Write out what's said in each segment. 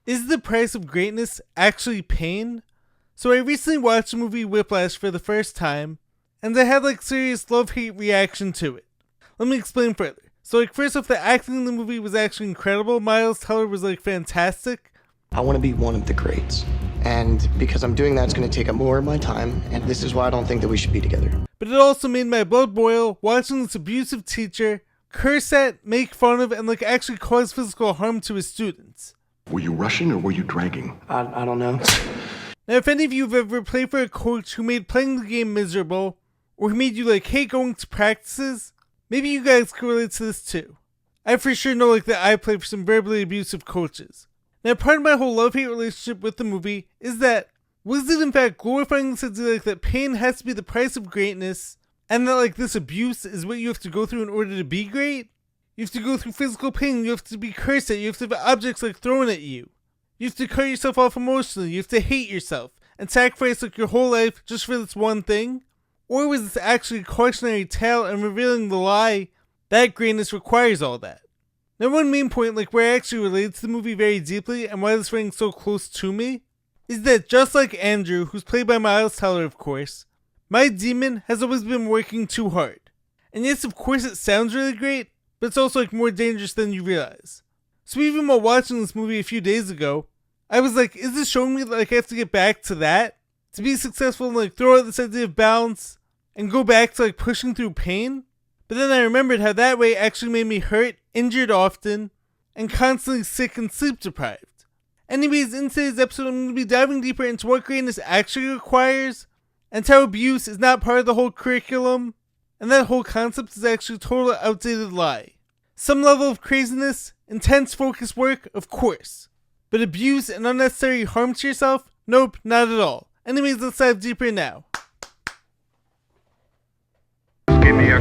Is the price of greatness actually pain? So I recently watched the movie Whiplash for the first time, and I had serious love-hate reaction to it. Let me explain further. So first off, the acting in the movie was actually incredible. Miles Teller was fantastic. I want to be one of the greats. And because I'm doing that, it's going to take up more of my time, and this is why I don't think that we should be together. But it also made my blood boil watching this abusive teacher curse at, make fun of, and actually cause physical harm to his students. Were you rushing or were you dragging? I don't know. Now, if any of you have ever played for a coach who made playing the game miserable, or who made you hate going to practices, maybe you guys can relate to this too. I for sure know that I played for some verbally abusive coaches. Now, part of my whole love-hate relationship with the movie is that, was it in fact glorifying this idea that pain has to be the price of greatness, and that this abuse is what you have to go through in order to be great? You have to go through physical pain, you have to be cursed at, you have to have objects thrown at you. You have to cut yourself off emotionally, you have to hate yourself, and sacrifice your whole life just for this one thing? Or was this actually a cautionary tale and revealing the lie that greatness requires all that? Now, one main point where I actually related to the movie very deeply and why this rang so close to me is that just like Andrew, who's played by Miles Teller of course, my demon has always been working too hard. And yes, of course it sounds really great, but it's also more dangerous than you realize. So even while watching this movie a few days ago, I was is this showing me that I have to get back to that? To be successful and throw out this idea of balance and go back to pushing through pain? But then I remembered how that way actually made me hurt, injured often, and constantly sick and sleep deprived. Anyways, in today's episode I'm going to be diving deeper into what greatness actually requires, and how abuse is not part of the whole curriculum, and that whole concept is actually a total outdated lie. Some level of craziness, intense focus work, of course. But abuse and unnecessary harm to yourself? Nope, not at all. Anyways, let's dive deeper now. Give me a...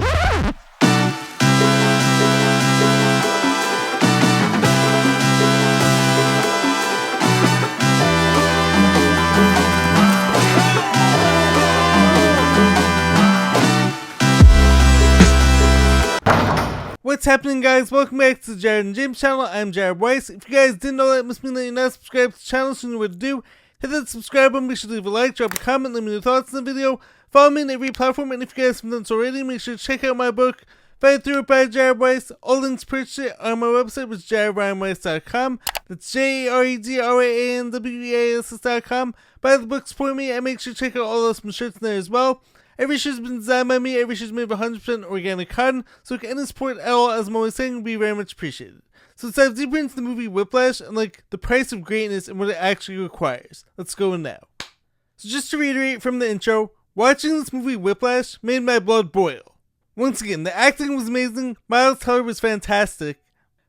What's happening, guys? Welcome back to the Jared and James channel. I'm Jared Weiss. If you guys didn't know that, it must mean that you're not subscribed to the channel, so you know what to do. Hit that subscribe button, make sure to leave a like, drop a comment, let me know your thoughts on the video. Follow me on every platform, and if you guys haven't done so already, make sure to check out my book, Fight Through It by Jared Weiss. All links to purchase it on my website, which is jaredryanweiss.com. That's JaredRyanWeiss.com. Buy the book, support me, and make sure to check out all those shirts in there as well. Every shirt has been designed by me, every shirt is made of 100% organic cotton, so any support at all, as I'm always saying, would be very much appreciated. So let's dive deeper into the movie Whiplash and the price of greatness and what it actually requires. Let's go now. So just to reiterate from the intro, watching this movie Whiplash made my blood boil. Once again, the acting was amazing, Miles Teller was fantastic,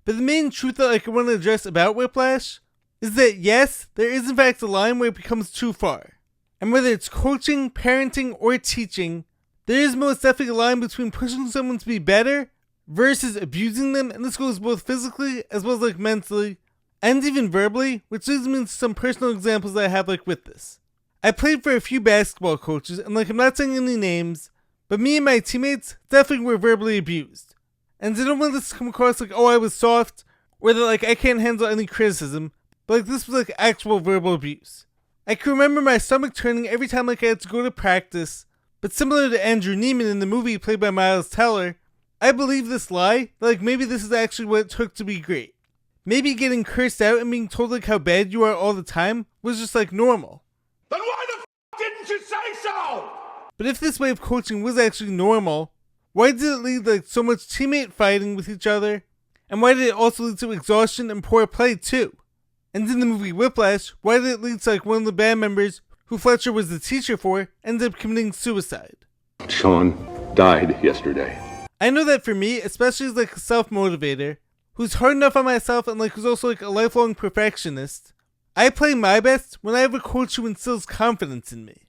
but the main truth that I want to address about Whiplash is that yes, there is in fact a line where it becomes too far. And whether it's coaching, parenting, or teaching, there is most definitely a line between pushing someone to be better versus abusing them, and this goes both physically as well as mentally, and even verbally, which leads me into some personal examples that I have with this. I played for a few basketball coaches, and I'm not saying any names, but me and my teammates definitely were verbally abused. And I don't want this to come across oh I was soft, or that I can't handle any criticism, but this was actual verbal abuse. I can remember my stomach turning every time I had to go to practice, but similar to Andrew Neiman in the movie played by Miles Teller, I believe this lie, that maybe this is actually what it took to be great. Maybe getting cursed out and being told how bad you are all the time was just normal. Then why the didn't you say so? But if this way of coaching was actually normal, why did it lead so much teammate fighting with each other? And why did it also lead to exhaustion and poor play too? And in the movie Whiplash, why did it lead to one of the band members, who Fletcher was the teacher for, ended up committing suicide? Sean died yesterday. I know that for me, especially as a self-motivator, who's hard enough on myself and who's also a lifelong perfectionist, I play my best when I have a coach who instills confidence in me.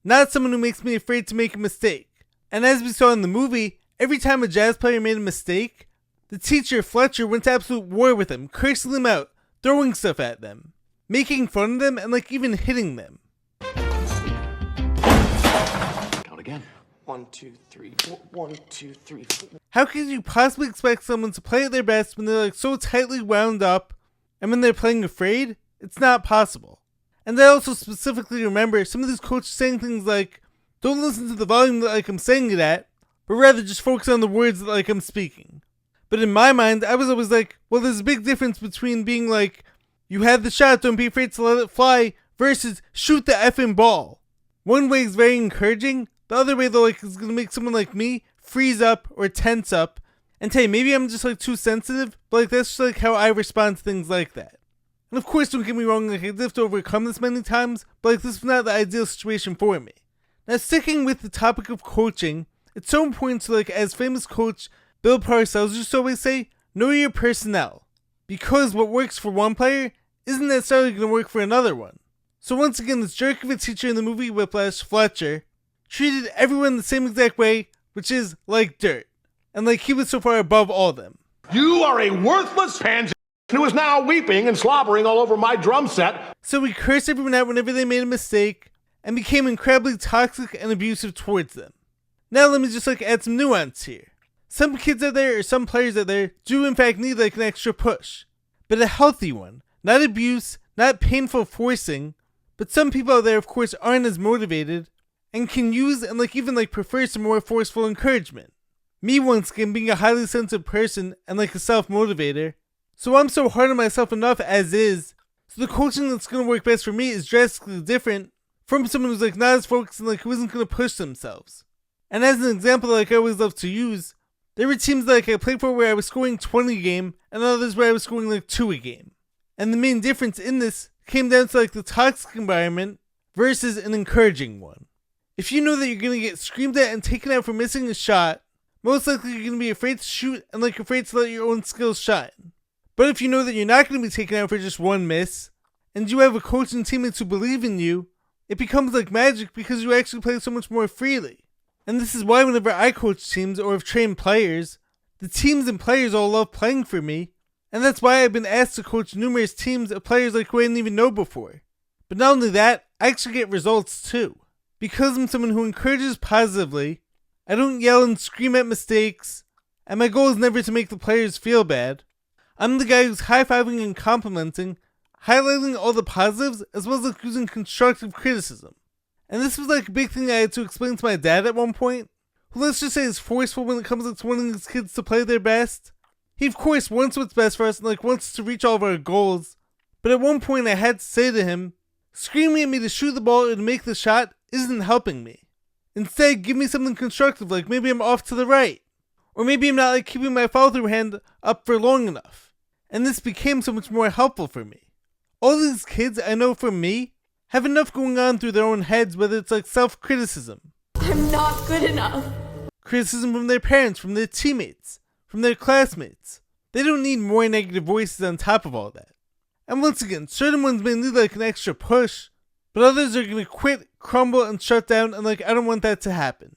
Not someone who makes me afraid to make a mistake. And as we saw in the movie, every time a jazz player made a mistake, the teacher, Fletcher, went to absolute war with him, cursing them out, throwing stuff at them, making fun of them, and even hitting them. Count again. 1, 2, 3, 4. 1, 2, 3, 4. How could you possibly expect someone to play at their best when they're so tightly wound up, and when they're playing afraid, It's not possible. And I also specifically remember some of these coaches saying things like, don't listen to the volume that like I'm saying it at, but rather just focus on the words that like I'm speaking. But in my mind, I was always like, well, there's a big difference between being like, you had the shot, don't be afraid to let it fly, versus shoot the effing ball. One way is very encouraging, the other way though like is gonna make someone like me freeze up or tense up, and tell you, maybe I'm just like too sensitive, but like that's just like how I respond to things like that. And of course, don't get me wrong, like I did have to overcome this many times, but like this was not the ideal situation for me. Now sticking with the topic of coaching, it's so important to like, as famous coach Bill Parcells used to always say, know your personnel. Because what works for one player isn't necessarily going to work for another one. So once again, this jerk of a teacher in the movie Whiplash, Fletcher, treated everyone the same exact way, which is like dirt. And like he was so far above all of them. You are a worthless pansy who is now weeping and slobbering all over my drum set. So he cursed everyone out whenever they made a mistake, and became incredibly toxic and abusive towards them. Now let me just like add some nuance here. Some kids out there, or some players out there, do in fact need like an extra push. But a healthy one. Not abuse, not painful forcing. But some people out there of course aren't as motivated, and can use and like even like prefer some more forceful encouragement. Me once again being a highly sensitive person and like a self-motivator, so I'm so hard on myself enough as is, so the coaching that's going to work best for me is drastically different from someone who's like not as focused and like who isn't going to push themselves. And as an example that like I always love to use, there were teams that like I played for where I was scoring 20 a game, and others where I was scoring like 2 a game. And the main difference in this came down to like the toxic environment versus an encouraging one. If you know that you're going to get screamed at and taken out for missing a shot, most likely you're going to be afraid to shoot and like afraid to let your own skills shine. But if you know that you're not going to be taken out for just one miss, and you have a coach and teammates who believe in you, it becomes like magic because you actually play so much more freely. And this is why whenever I coach teams or have trained players, the teams and players all love playing for me, and that's why I've been asked to coach numerous teams of players like who I didn't even know before. But not only that, I actually get results too. Because I'm someone who encourages positively, I don't yell and scream at mistakes, and my goal is never to make the players feel bad. I'm the guy who's high-fiving and complimenting, highlighting all the positives as well as like using constructive criticism. And this was like a big thing I had to explain to my dad at one point, who let's just say is forceful when it comes to wanting his kids to play their best. He of course wants what's best for us and like wants to reach all of our goals, but at one point I had to say to him, screaming at me to shoot the ball or to make the shot isn't helping me. Instead, give me something constructive, like maybe I'm off to the right, or maybe I'm not like keeping my follow-through hand up for long enough. And this became so much more helpful for me. All these kids, I know for me, have enough going on through their own heads, whether it's like self-criticism. I'm not good enough. Criticism from their parents, from their teammates, from their classmates. They don't need more negative voices on top of all that. And once again, certain ones may need like an extra push, but others are going to quit, crumble, and shut down, and like I don't want that to happen.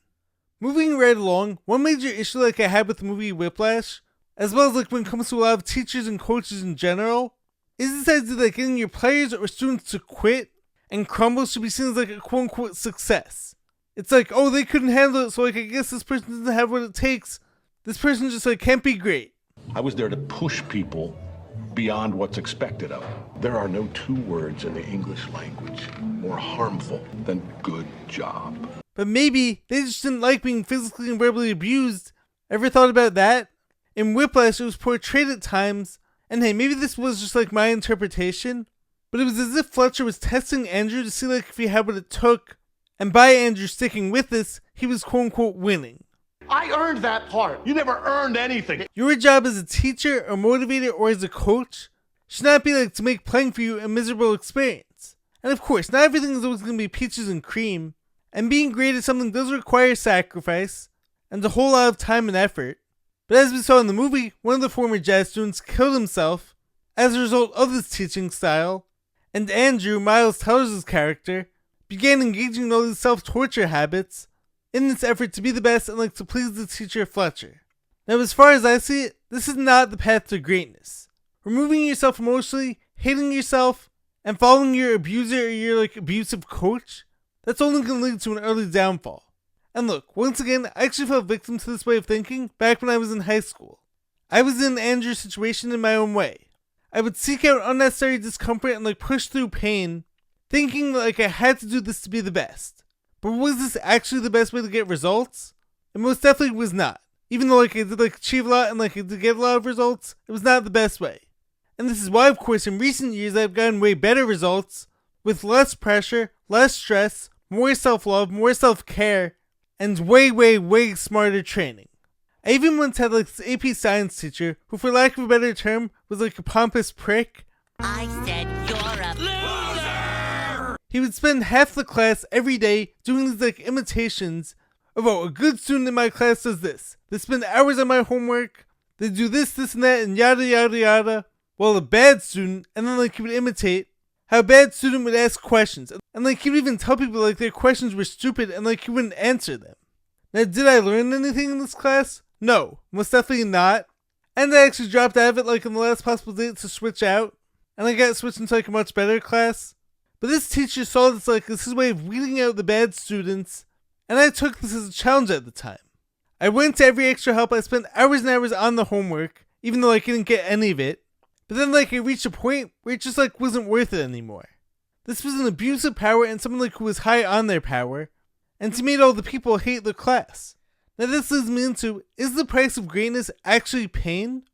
Moving right along, one major issue like I had with the movie Whiplash, as well as like when it comes to a lot of teachers and coaches in general, is this idea that getting your players or students to quit and crumble should be seen as like a quote-unquote success. It's like, oh, they couldn't handle it, so like I guess this person doesn't have what it takes. This person just like can't be great. I was there to push people beyond what's expected of them. There are no 2 words in the English language more harmful than good job. But maybe they just didn't like being physically and verbally abused. Ever thought about that? In Whiplash, it was portrayed at times, and hey, maybe this was just like my interpretation, but it was as if Fletcher was testing Andrew to see like if he had what it took, and by Andrew sticking with this, he was quote-unquote winning. I earned that part. You never earned anything. Your job as a teacher, or motivator, or as a coach should not be like to make playing for you a miserable experience. And of course, not everything is always going to be peaches and cream, and being great at something does require sacrifice, and a whole lot of time and effort. But as we saw in the movie, one of the former jazz students killed himself as a result of this teaching style, and Andrew, Miles Teller's character, began engaging in all these self-torture habits in this effort to be the best and like to please the teacher Fletcher. Now as far as I see it, this is not the path to greatness. Removing yourself emotionally, hating yourself, and following your abuser or your like abusive coach, that's only going to lead to an early downfall. And look, once again, I actually fell victim to this way of thinking back when I was in high school. I was in Andrew's situation in my own way. I would seek out unnecessary discomfort and like push through pain, thinking that like I had to do this to be the best. But was this actually the best way to get results? It most definitely was not. Even though like I did like achieve a lot and like I did get a lot of results, it was not the best way. And this is why, of course, in recent years I've gotten way better results with less pressure, less stress, more self-love, more self-care, and way smarter training. I even once had like this AP science teacher who, for lack of a better term, was like a pompous prick. I said you're a loser! He would spend half the class every day doing these like imitations of, oh, a good student in my class does this. They spend hours on my homework, they do this, and that, and yada yada yada. While a bad student, and then like he would imitate how a bad student would ask questions. And like he would even tell people like their questions were stupid and like he wouldn't answer them. Now, did I learn anything in this class? No, most definitely not. And I actually dropped out of it like in the last possible date to switch out. And I got switched into like a much better class. But this teacher saw this like this is a way of weeding out the bad students. And I took this as a challenge at the time. I went to every extra help. I spent hours and hours on the homework, even though I didn't get any of it. But then like I reached a point where it just like wasn't worth it anymore. This was an abuse of power and someone like who was high on their power. And to made all the people hate the class. Now this leads me into, is the price of greatness actually pain?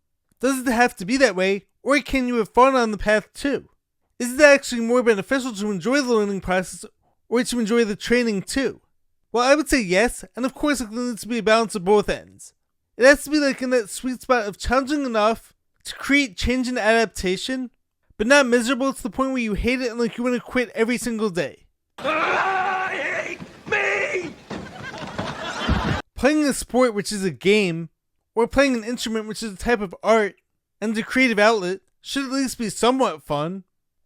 Does it have to be that way, or can you have fun on the path too? Is it actually more beneficial to enjoy the learning process, or to enjoy the training too? Well, I would say yes, and of course there needs to be a balance of both ends. It has to be like in that sweet spot of challenging enough to create change and adaptation, but not miserable to the point where you hate it and like you want to quit every single day. I hate me! Playing a sport, which is a game, or playing an instrument, which is a type of art, and a creative outlet, should at least be somewhat fun,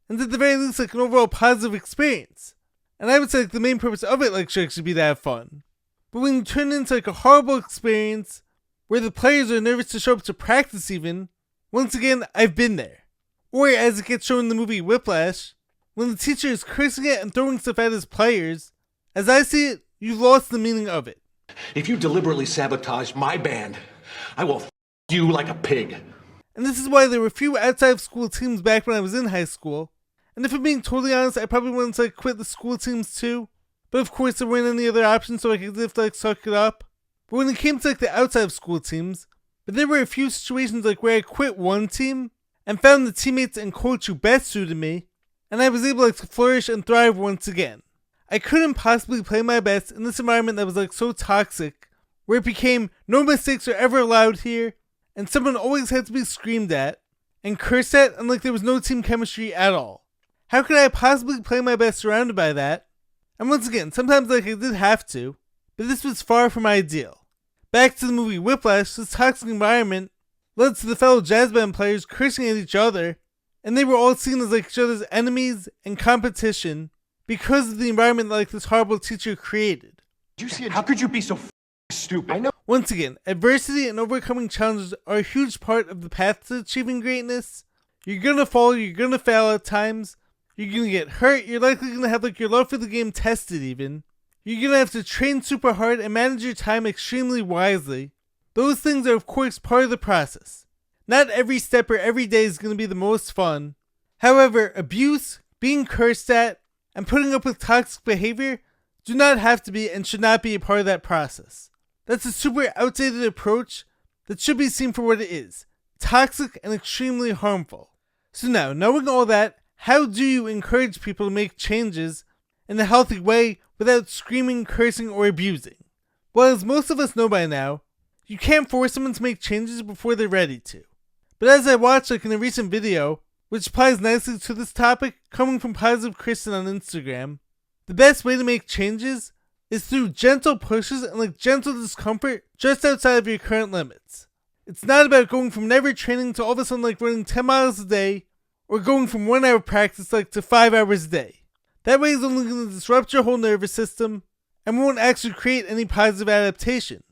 and at the very least like an overall positive experience. And I would say like the main purpose of it like should actually be to have fun. But when you turn it into like a horrible experience, where the players are nervous to show up to practice even, once again, I've been there. Or as it gets shown in the movie Whiplash, when the teacher is cursing at and throwing stuff at his players, as I see it, you've lost the meaning of it. If you deliberately sabotage my band, I will you like a pig. And this is why there were few outside of school teams back when I was in high school. And if I'm being totally honest, I probably wanted to like quit the school teams too. But of course there weren't any other options, so I could have to like suck it up. But when it came to like the outside of school teams, but there were a few situations like where I quit one team and found the teammates and coach who best suited me, and I was able like to flourish and thrive once again. I couldn't possibly play my best in this environment that was like so toxic, where it became no mistakes are ever allowed here, and someone always had to be screamed at and cursed at, and like there was no team chemistry at all. How could I possibly play my best surrounded by that? And once again, sometimes like I did have to, but this was far from ideal. Back to the movie Whiplash, this toxic environment led to the fellow jazz band players cursing at each other, and they were all seen as like each other's enemies and competition because of the environment that like this horrible teacher created. You see it? How could you be so stupid? I know. Once again, adversity and overcoming challenges are a huge part of the path to achieving greatness. You're gonna fall, you're gonna fail at times, you're gonna get hurt, you're likely gonna have like your love for the game tested even. You're gonna have to train super hard and manage your time extremely wisely. Those things are of course part of the process. Not every step or every day is gonna be the most fun. However, abuse, being cursed at, and putting up with toxic behavior do not have to be and should not be a part of that process. That's a super outdated approach that should be seen for what it is, toxic and extremely harmful. So now, knowing all that, how do you encourage people to make changes in a healthy way without screaming, cursing, or abusing? Well, as most of us know by now, you can't force someone to make changes before they're ready to. But as I watched like in a recent video, which applies nicely to this topic coming from Positive Kristen on Instagram, the best way to make changes is through gentle pushes and like gentle discomfort just outside of your current limits. It's not about going from never training to all of a sudden like running 10 miles a day, or going from 1 hour practice like to 5 hours a day. That way is only going to disrupt your whole nervous system and won't actually create any positive adaptation.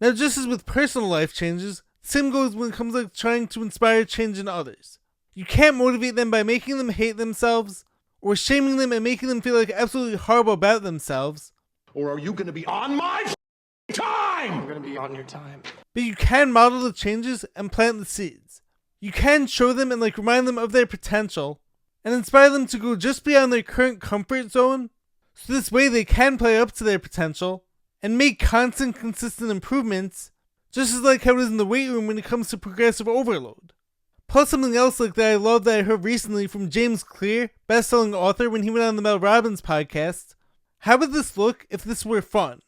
Now just as with personal life changes, the same goes when it comes to like trying to inspire change in others. You can't motivate them by making them hate themselves, or shaming them and making them feel like absolutely horrible about themselves. Or are you gonna be on my time? I'm gonna be on your time. But you can model the changes and plant the seeds. you can show them and remind them of their potential and inspire them to go just beyond their current comfort zone, so this way they can play up to their potential and make constant, consistent improvements, just as how it is in the weight room when it comes to progressive overload. Plus something else that I love that I heard recently from James Clear, best-selling author, when he went on the Mel Robbins podcast. How would this look if this were fun?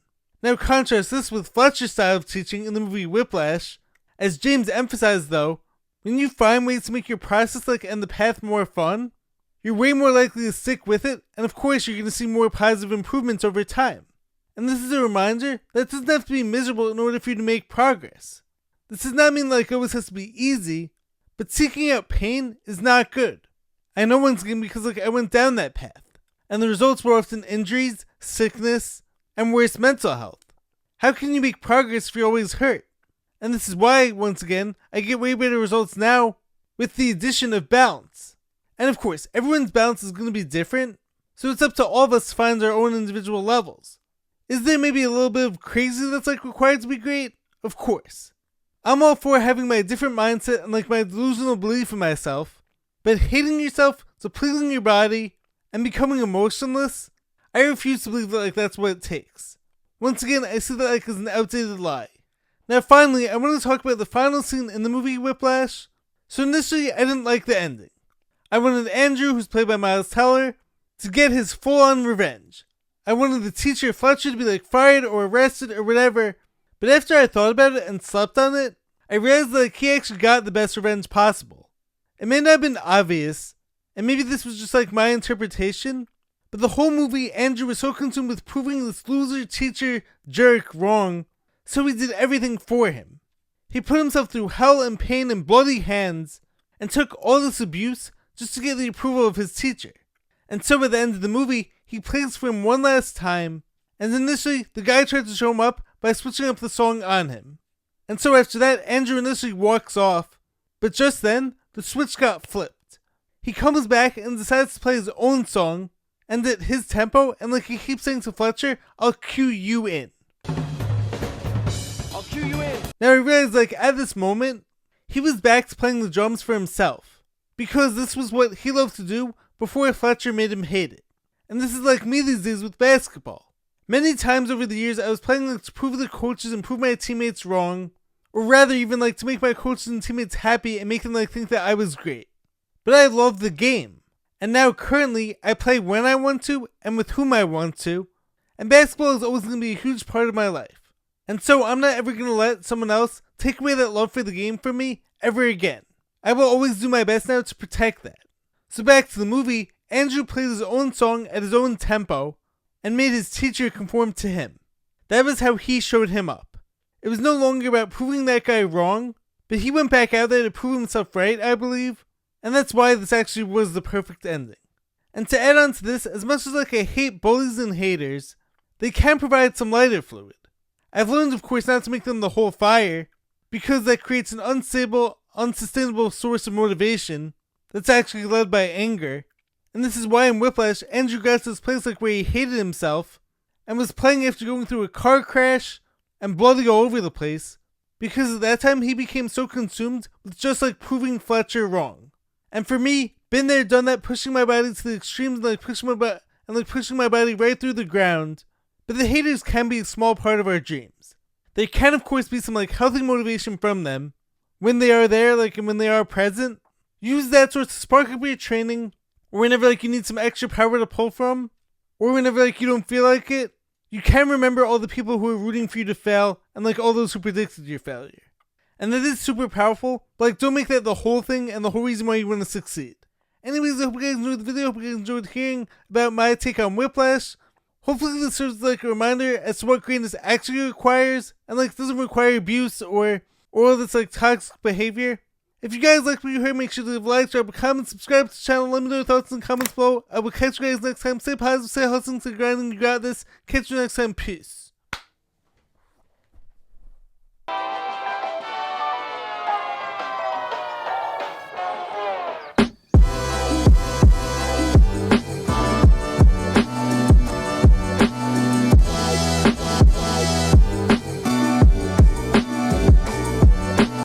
Now contrast this with Fletcher's style of teaching in the movie Whiplash. As James emphasized though, when you find ways to make your process and the path more fun, you're way more likely to stick with it, and of course you're going to see more positive improvements over time. And this is a reminder that it doesn't have to be miserable in order for you to make progress. This does not mean it always has to be easy, but seeking out pain is not good. I know once again because I went down that path, and the results were often injuries, sickness, and worse mental health. How can you make progress if you're always hurt? And this is why, once again, I get way better results now with the addition of balance. And of course, everyone's balance is going to be different, so it's up to all of us to find our own individual levels. Is there maybe a little bit of crazy that's required to be great? Of course. I'm all for having my different mindset and my delusional belief in myself, but hating yourself, depleting your body, and becoming emotionless, I refuse to believe that that's what it takes. Once again, I see that as an outdated lie. Now finally, I want to talk about the final scene in the movie Whiplash. So initially, I didn't like the ending. I wanted Andrew, who's played by Miles Teller, to get his full-on revenge. I wanted the teacher Fletcher to be fired or arrested or whatever, but after I thought about it and slept on it, I realized that he actually got the best revenge possible. It may not have been obvious, and maybe this was just my interpretation, but the whole movie Andrew was so consumed with proving this loser teacher jerk wrong, so he did everything for him. He put himself through hell and pain and bloody hands, and took all this abuse just to get the approval of his teacher. And so at the end of the movie, he plays for him one last time, and initially the guy tried to show him up by switching up the song on him. And so after that, Andrew initially walks off, but just then, the switch got flipped. He comes back and decides to play his own song, and at his tempo, and he keeps saying to Fletcher, "I'll cue you in." I'll cue you in. Now I realized at this moment, he was back to playing the drums for himself, because this was what he loved to do before Fletcher made him hate it. And this is me these days with basketball. Many times over the years, I was playing to prove the coaches and prove my teammates wrong, or rather even to make my coaches and teammates happy and make them think that I was great. But I loved the game, and now currently I play when I want to and with whom I want to, and basketball is always going to be a huge part of my life. And so I'm not ever going to let someone else take away that love for the game from me ever again. I will always do my best now to protect that. So back to the movie, Andrew played his own song at his own tempo, and made his teacher conform to him. That was how he showed him up. It was no longer about proving that guy wrong, but he went back out there to prove himself right, I believe, and that's why this actually was the perfect ending. And to add on to this, as much as I hate bullies and haters, they can provide some lighter fluid. I've learned, of course, not to make them the whole fire, because that creates an unstable, unsustainable source of motivation that's actually led by anger. And this is why in Whiplash, Andrew got to this place where he hated himself and was playing after going through a car crash and bloody all over the place, because at that time he became so consumed with just proving Fletcher wrong. And for me, been there, done that, pushing my body to the extremes and pushing my body right through the ground. But the haters can be a small part of our dreams. There can of course be some healthy motivation from them when they are there, and when they are present. Use that sort to spark up your training, or whenever you need some extra power to pull from, or whenever you don't feel like it. You can remember all the people who are rooting for you to fail, and all those who predicted your failure. And that is super powerful, but don't make that the whole thing and the whole reason why you want to succeed. Anyways, I hope you guys enjoyed the video. I hope you guys enjoyed hearing about my take on Whiplash. Hopefully this serves a reminder as to what greatness actually requires, and doesn't require abuse or all this toxic behavior. If you guys like what you heard, make sure to leave a like, drop a comment, subscribe to the channel, let me know your thoughts in the comments below. I will catch you guys next time. Stay positive, stay hustling, stay grinding, you got this. Catch you next time, peace.